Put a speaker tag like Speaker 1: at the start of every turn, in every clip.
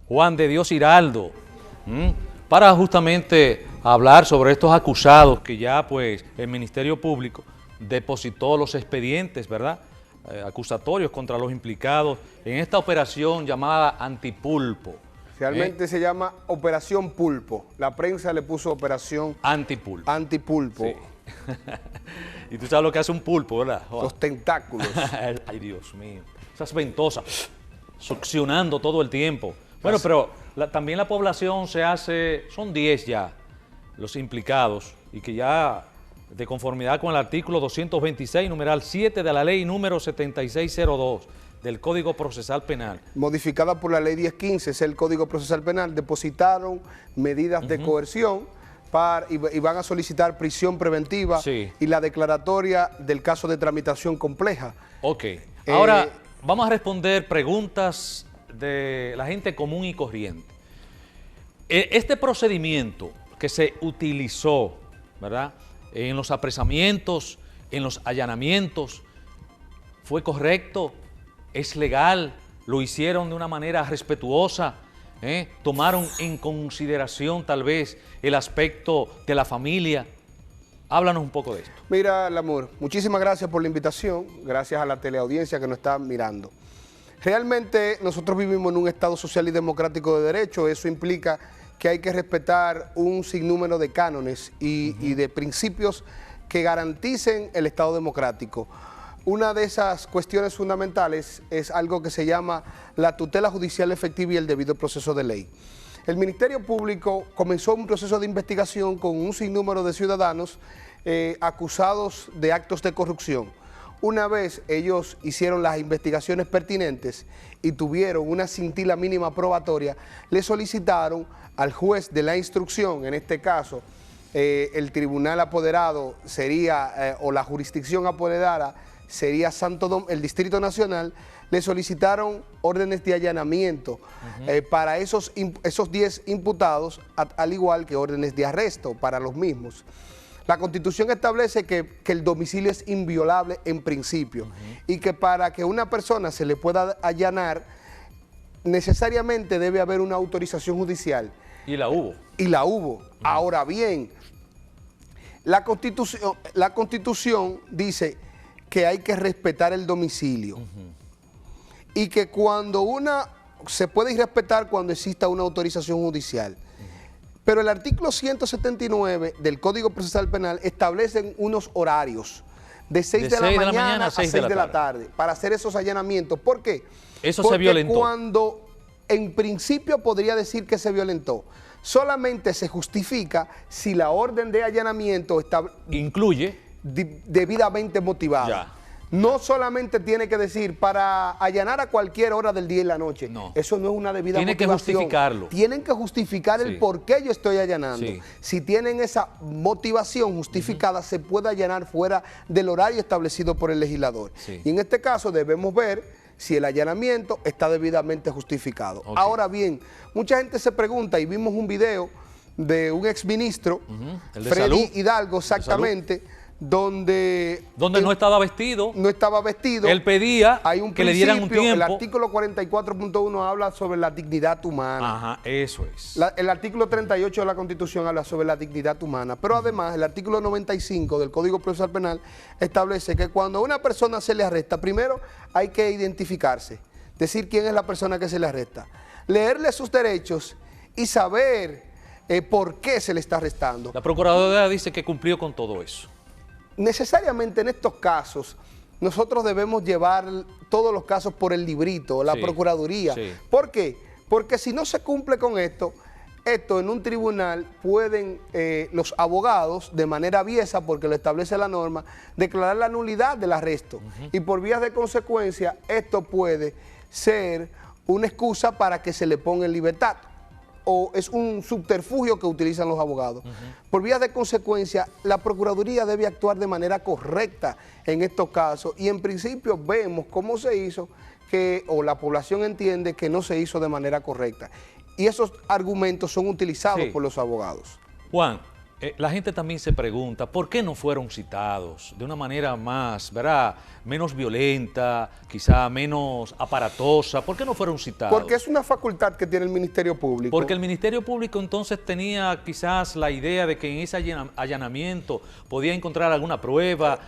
Speaker 1: Juan de Dios Hiraldo, para justamente hablar sobre estos acusados que ya pues el Ministerio Público depositó los expedientes, ¿verdad?, acusatorios contra los implicados en esta operación llamada Antipulpo.
Speaker 2: Realmente se llama Operación Pulpo. La prensa le puso Operación
Speaker 1: Antipulpo.
Speaker 2: Antipulpo.
Speaker 1: Sí. Y tú sabes lo que hace un pulpo, ¿verdad, Juan?
Speaker 2: Los tentáculos.
Speaker 1: Ay, Dios mío. Esas ventosas, succionando todo el tiempo. Bueno, pero también la población se hace, son 10 ya los implicados y que ya de conformidad con el artículo 226, numeral 7 de la ley número 7602 del Código Procesal Penal.
Speaker 2: Modificada por la ley 1015, es el Código Procesal Penal, depositaron medidas de coerción y van a solicitar prisión preventiva y la declaratoria del caso de tramitación compleja.
Speaker 1: Ok. Ahora vamos a responder preguntas de la gente común y corriente. Este procedimiento que se utilizó, ¿verdad?, en los apresamientos, en los allanamientos, ¿fue correcto? ¿Es legal? ¿Lo hicieron de una manera respetuosa? ¿Tomaron en consideración tal vez el aspecto de la familia? Háblanos un poco de esto.
Speaker 2: Mira, Lamour, muchísimas gracias por la invitación, gracias a la teleaudiencia que nos está mirando. Realmente nosotros vivimos en un Estado social y democrático de derecho, eso implica que hay que respetar un sinnúmero de cánones y de principios que garanticen el Estado democrático. Una de esas cuestiones fundamentales es algo que se llama la tutela judicial efectiva y el debido proceso de ley. El Ministerio Público comenzó un proceso de investigación con un sinnúmero de ciudadanos acusados de actos de corrupción. Una vez ellos hicieron las investigaciones pertinentes y tuvieron una cintila mínima probatoria, le solicitaron al juez de la instrucción, en este caso el tribunal apoderado sería, o la jurisdicción apoderada sería el Distrito Nacional, le solicitaron órdenes de allanamiento para esos 10 imputados, al igual que órdenes de arresto para los mismos. La Constitución establece que el domicilio es inviolable en principio y que para que una persona se le pueda allanar, necesariamente debe haber una autorización judicial.
Speaker 1: Y la hubo.
Speaker 2: Y la hubo. Ahora bien, la Constitución dice que hay que respetar el domicilio y que se puede respetar cuando exista una autorización judicial. Pero el artículo 179 del Código Procesal Penal establece unos horarios de 6 de la mañana a 6 de la tarde para hacer esos allanamientos. ¿Por qué?
Speaker 1: Eso se violentó.
Speaker 2: Porque cuando en principio podría decir que se violentó, solamente se justifica si la orden de allanamiento
Speaker 1: incluye
Speaker 2: debidamente motivada.
Speaker 1: Ya.
Speaker 2: No solamente tiene que decir para allanar a cualquier hora del día y la noche.
Speaker 1: No.
Speaker 2: Eso no es una debida motivación.
Speaker 1: Tiene que justificarlo.
Speaker 2: Tienen que justificar el por qué yo estoy allanando.
Speaker 1: Sí.
Speaker 2: Si tienen esa motivación justificada, se puede allanar fuera del horario establecido por el legislador.
Speaker 1: Sí.
Speaker 2: Y en este caso debemos ver si el allanamiento está debidamente justificado.
Speaker 1: Okay.
Speaker 2: Ahora bien, mucha gente se pregunta, y vimos un video de un exministro, Freddy Hidalgo, exactamente, donde
Speaker 1: no estaba vestido.
Speaker 2: No estaba vestido.
Speaker 1: Él pedía
Speaker 2: hay un
Speaker 1: que le dieran un tiempo.
Speaker 2: El artículo 44.1 habla sobre la dignidad humana.
Speaker 1: Ajá, eso es.
Speaker 2: El artículo 38 de la Constitución habla sobre la dignidad humana. Pero además, el artículo 95 del Código Procesal Penal establece que cuando a una persona se le arresta, primero hay que identificarse, decir quién es la persona que se le arresta, leerle sus derechos y saber por qué se le está arrestando.
Speaker 1: La Procuradora dice que cumplió con todo eso.
Speaker 2: Necesariamente en estos casos nosotros debemos llevar todos los casos por el librito, la Procuraduría.
Speaker 1: Sí.
Speaker 2: ¿Por qué? Porque si no se cumple con esto en un tribunal pueden los abogados, de manera aviesa, porque lo establece la norma, declarar la nulidad del arresto. Y por vías de consecuencia, esto puede ser una excusa para que se le ponga en libertad. O es un subterfugio que utilizan los abogados. Por vías de consecuencia, la Procuraduría debe actuar de manera correcta en estos casos y en principio vemos cómo se hizo, o la población entiende que no se hizo de manera correcta. Y esos argumentos son utilizados por los abogados.
Speaker 1: Juan, La gente también se pregunta, ¿por qué no fueron citados de una manera más, ¿verdad?, menos violenta, quizá menos aparatosa? ¿Por qué no fueron citados?
Speaker 2: Porque es una facultad que tiene el Ministerio Público.
Speaker 1: Porque el Ministerio Público entonces tenía quizás la idea de que en ese allanamiento podía encontrar alguna prueba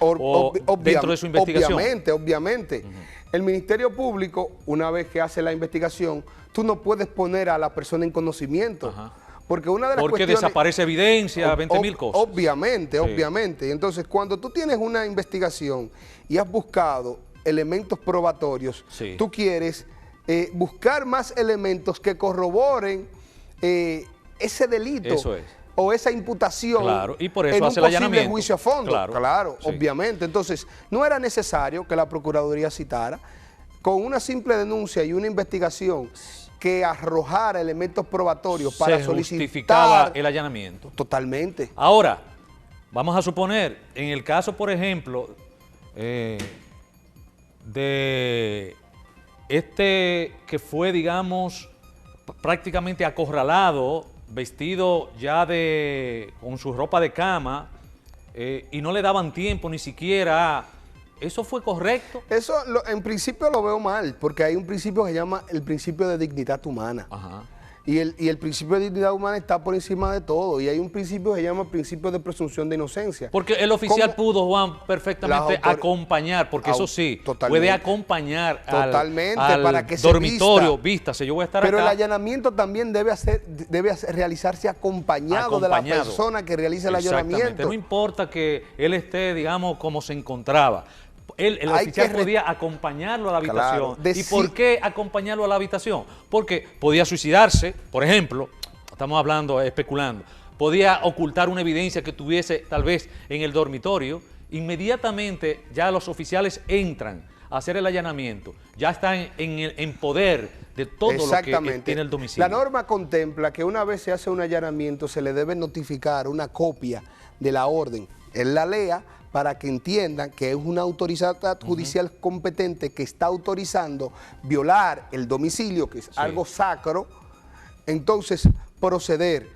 Speaker 1: dentro de su investigación.
Speaker 2: Obviamente. El Ministerio Público, una vez que hace la investigación, tú no puedes poner a la persona en conocimiento.
Speaker 1: Ajá.
Speaker 2: Porque una de las
Speaker 1: Porque
Speaker 2: cuestiones,
Speaker 1: desaparece evidencia, 20.000 cosas.
Speaker 2: Obviamente. Entonces, cuando tú tienes una investigación y has buscado elementos probatorios,
Speaker 1: Sí.
Speaker 2: tú quieres buscar más elementos que corroboren ese delito.
Speaker 1: Eso es.
Speaker 2: O esa imputación.
Speaker 1: Claro, y por eso
Speaker 2: en un
Speaker 1: hace el allanamiento.
Speaker 2: posible juicio a fondo. Claro,
Speaker 1: sí.
Speaker 2: Obviamente. Entonces, no era necesario que la Procuraduría citara. Con una simple denuncia y una investigación que arrojara elementos probatorios para solicitar.
Speaker 1: Justificaba el allanamiento.
Speaker 2: Totalmente.
Speaker 1: Ahora, vamos a suponer, en el caso, por ejemplo, de este que fue, digamos, prácticamente acorralado, vestido ya con su ropa de cama, y no le daban tiempo ni siquiera. ¿Eso fue correcto?
Speaker 2: Eso en principio lo veo mal, porque hay un principio que se llama el principio de dignidad humana.
Speaker 1: Ajá.
Speaker 2: Y el principio de dignidad humana está por encima de todo. Y hay un principio que se llama principio de presunción de inocencia.
Speaker 1: Porque el oficial pudo, Juan, perfectamente acompañar, porque eso sí, puede acompañar al
Speaker 2: para que
Speaker 1: dormitorio, vístase, yo voy a estar
Speaker 2: Pero
Speaker 1: acá.
Speaker 2: el allanamiento también debe realizarse acompañado de la persona que realiza el allanamiento.
Speaker 1: No importa que él esté, digamos, como se encontraba. El oficial podía acompañarlo a la habitación.
Speaker 2: Claro,
Speaker 1: ¿Y por qué acompañarlo a la habitación? Porque podía suicidarse, por ejemplo, estamos hablando, especulando, podía ocultar una evidencia que tuviese tal vez en el dormitorio. Inmediatamente ya los oficiales entran a hacer el allanamiento, ya están en poder de todo lo que tiene el domicilio.
Speaker 2: La norma contempla que una vez se hace un allanamiento se le debe notificar una copia de la orden. Él la lea para que entiendan que es una autoridad judicial competente que está autorizando violar el domicilio, que es algo sacro. Entonces proceder,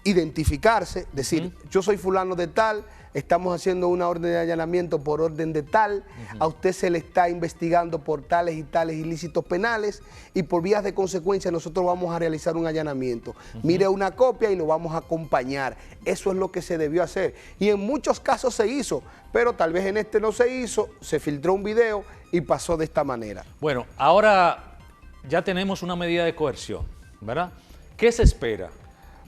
Speaker 2: identificarse, decir, yo soy fulano de tal, estamos haciendo una orden de allanamiento por orden de tal, a usted se le está investigando por tales y tales ilícitos penales y por vías de consecuencia nosotros vamos a realizar un allanamiento. Mire una copia y lo vamos a acompañar. Eso es lo que se debió hacer. Y en muchos casos se hizo, pero tal vez en este no se hizo, se filtró un video y pasó de esta manera.
Speaker 1: Bueno, ahora ya tenemos una medida de coerción, ¿verdad? ¿Qué se espera?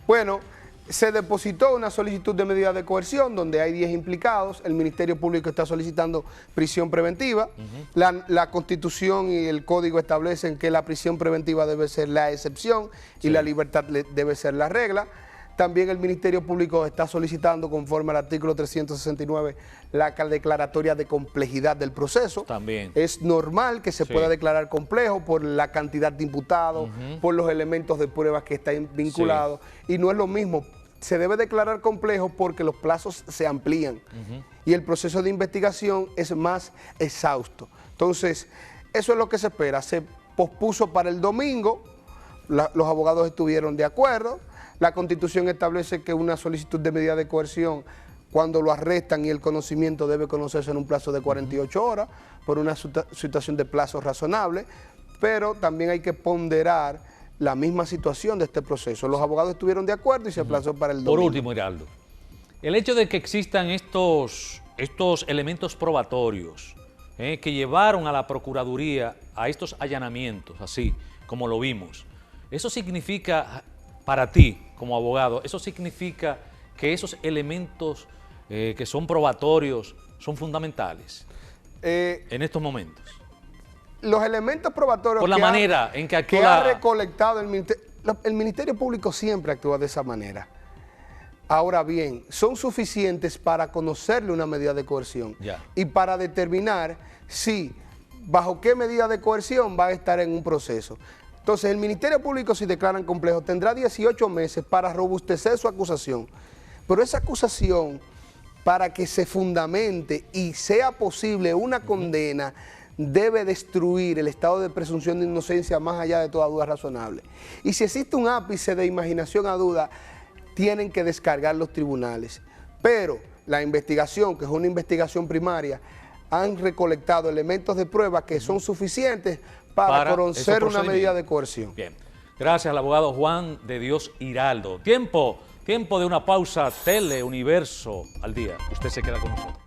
Speaker 2: Bueno, se depositó una solicitud de medida de coerción donde hay 10 implicados. El Ministerio Público está solicitando prisión preventiva. La Constitución y el Código establecen que la prisión preventiva debe ser la excepción y la libertad debe ser la regla. También el Ministerio Público está solicitando, conforme al artículo 369, la declaratoria de complejidad del proceso.
Speaker 1: También.
Speaker 2: Es normal que se pueda declarar complejo por la cantidad de imputados, por los elementos de pruebas que están vinculados. Y no es lo mismo. Se debe declarar complejo porque los plazos se amplían y el proceso de investigación es más exhausto. Entonces, eso es lo que se espera. Se pospuso para el domingo, los abogados estuvieron de acuerdo. La Constitución establece que una solicitud de medida de coerción, cuando lo arrestan y el conocimiento debe conocerse en un plazo de 48 horas, por una situación de plazo razonable, pero también hay que ponderar la misma situación de este proceso. Los abogados estuvieron de acuerdo y se aplazó para el domingo.
Speaker 1: Por último, Hiraldo, el hecho de que existan estos elementos probatorios que llevaron a la Procuraduría a estos allanamientos, así como lo vimos, eso significa, para ti como abogado, eso significa que esos elementos que son probatorios son fundamentales en estos momentos.
Speaker 2: Los elementos probatorios
Speaker 1: por la manera en que
Speaker 2: ha recolectado el Ministerio Público siempre actúa de esa manera. Ahora bien, son suficientes para conocerle una medida de coerción y para determinar si, bajo qué medida de coerción va a estar en un proceso. Entonces, el Ministerio Público, si declaran complejo, tendrá 18 meses para robustecer su acusación. Pero esa acusación, para que se fundamente y sea posible una condena, debe destruir el estado de presunción de inocencia más allá de toda duda razonable. Y si existe un ápice de imaginación a duda, tienen que descargar los tribunales. Pero la investigación, que es una investigación primaria, han recolectado elementos de prueba que son suficientes para conocer una medida de coerción.
Speaker 1: Bien, gracias al abogado Juan de Dios Hiraldo. Tiempo de una pausa. Teleuniverso al día. Usted se queda con nosotros.